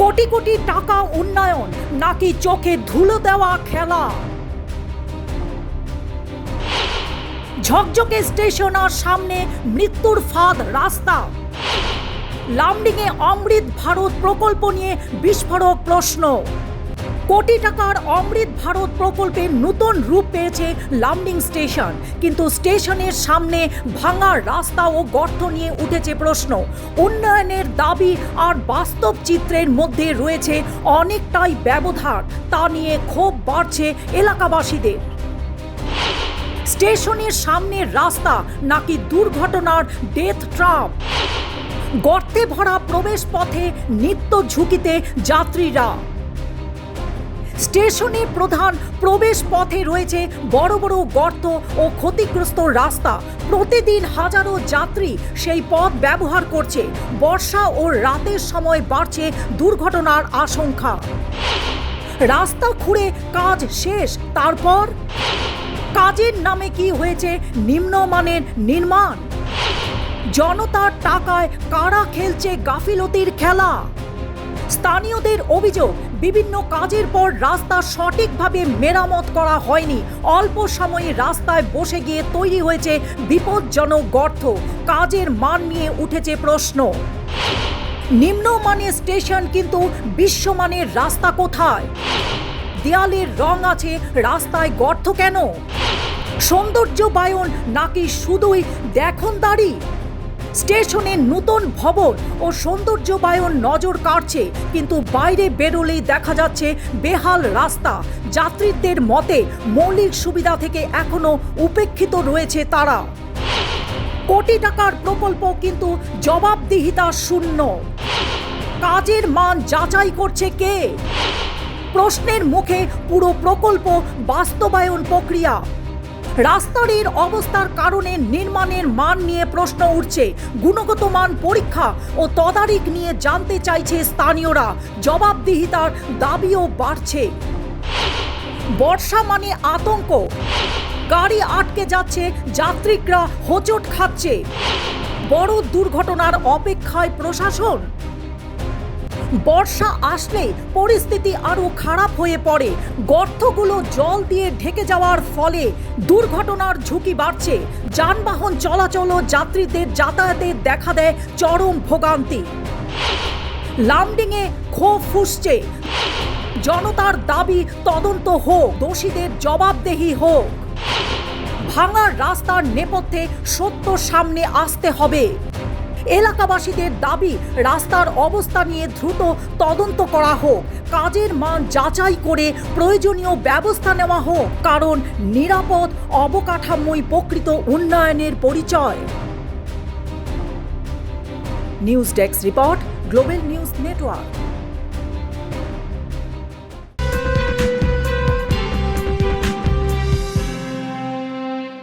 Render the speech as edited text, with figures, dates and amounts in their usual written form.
কোটি কোটি টাকা উন্নয়ন নাকি চোখে ধুলো দেওয়া খেলা? ঝকঝকে স্টেশন আর সামনে মৃত্যুর ফাঁদ রাস্তা। লামডিংয়ে অমৃত ভারত প্রকল্প নিয়ে বিস্ফোরক প্রশ্ন। কোটি টাকার অমৃত ভারত প্রকল্পে নতুন রূপ পেয়েছে লামডিং স্টেশন, কিন্তু স্টেশনের সামনে ভাঙা রাস্তা ও গর্ত নিয়ে উঠেছে প্রশ্ন। উন্নয়নের দাবি আর বাস্তব চিত্রের মধ্যে রয়েছে অনেকটাই ব্যবধান। তা নিয়ে ক্ষোভ বাড়ছে এলাকাবাসীদের। স্টেশনের সামনের রাস্তা নাকি দুর্ঘটনার ডেথ ট্র্যাপ? গর্তে ভরা প্রবেশ পথে নিত্য ঝুঁকিতে যাত্রীরা। স্টেশনের প্রধান প্রবেশ পথে রয়েছে বড় বড় গর্ত ও ক্ষতিগ্রস্ত রাস্তা। প্রতিদিন হাজারো যাত্রী সেই পথ ব্যবহার করছে। বর্ষা ও রাতের সময় বাড়ছে দুর্ঘটনার আশঙ্কা। রাস্তা খুঁড়ে কাজ শেষ, তারপর কাজের নামে কি হয়েছে নিম্নমানের নির্মাণ? জনতার টাকায় কারা খেলছে গাফিলতির খেলা? স্থানীয়দের অভিযোগ, বিভিন্ন কাজের পর রাস্তা সঠিকভাবে মেরামত করা হয়নি। অল্প সময়ে রাস্তায় বসে গিয়ে তৈরি হয়েছে বিপজ্জনক গর্ত। কাজের মান নিয়ে উঠেছে প্রশ্ন। নিম্নমানের স্টেশন কিন্তু বিশ্বমানের রাস্তা কোথায়? দেয়ালের রং আছে, রাস্তায় গর্ত কেন? সৌন্দর্যায়ন নাকি শুধুই দেখনদারি? স্টেশনের নতুন ভবন ও সৌন্দর্যায়ন নজর কাড়ছে, কিন্তু বাইরে বেরোলেই দেখা যাচ্ছে বেহাল রাস্তা। যাত্রীদের মতে মৌলিক সুবিধা থেকে এখনো উপেক্ষিত রয়েছে তারা। কোটি টাকার প্রকল্প কিন্তু জবাবদিহিতা শূন্য। কাজের মান যাচাই করছে কে? প্রশ্নের মুখে পুরো প্রকল্প বাস্তবায়ন প্রক্রিয়া। রাস্তার এর অবস্থার কারণে নির্মাণের মান নিয়ে প্রশ্ন উঠছে। গুণগত মান পরীক্ষা ও তদারকি নিয়ে জানতে চাইছে স্থানীয়রা। জবাবদিহিতার দাবিও বাড়ছে। বর্ষা মানে আতঙ্ক। গাড়ি আটকে যাচ্ছে, যাত্রীরা হোঁচট খাচ্ছে। বড় দুর্ঘটনার অপেক্ষায় প্রশাসন। বর্ষা আসলে পরিস্থিতি আরো খারাপ হয়ে পড়ে। গর্তগুলো জল দিয়ে ঢেকে যাওয়ার ফলে দুর্ঘটনার ঝুঁকি বাড়ছে। যানবাহন চলাচল ও যাত্রীদের যাতায়াতে দেখা দেয় চরম ভোগান্তি। লামডিংয়ে ক্ষোভ ফুঁসছে। জনতার দাবি তদন্ত হোক, দোষীদের জবাবদিহি হোক। ভাঙা রাস্তার নেপথ্যে সত্য সামনে আসতে হবে। এলাকাবাসীদের দাবি, রাস্তার অবস্থা নিয়ে দ্রুত তদন্ত করা হোক। কাজের মান যাচাই করে প্রয়োজনীয় ব্যবস্থা নেওয়া হোক, কারণ নিরাপদ অবকাঠামোই প্রকৃত উন্নয়নের পরিচয়। News desk report, global news network.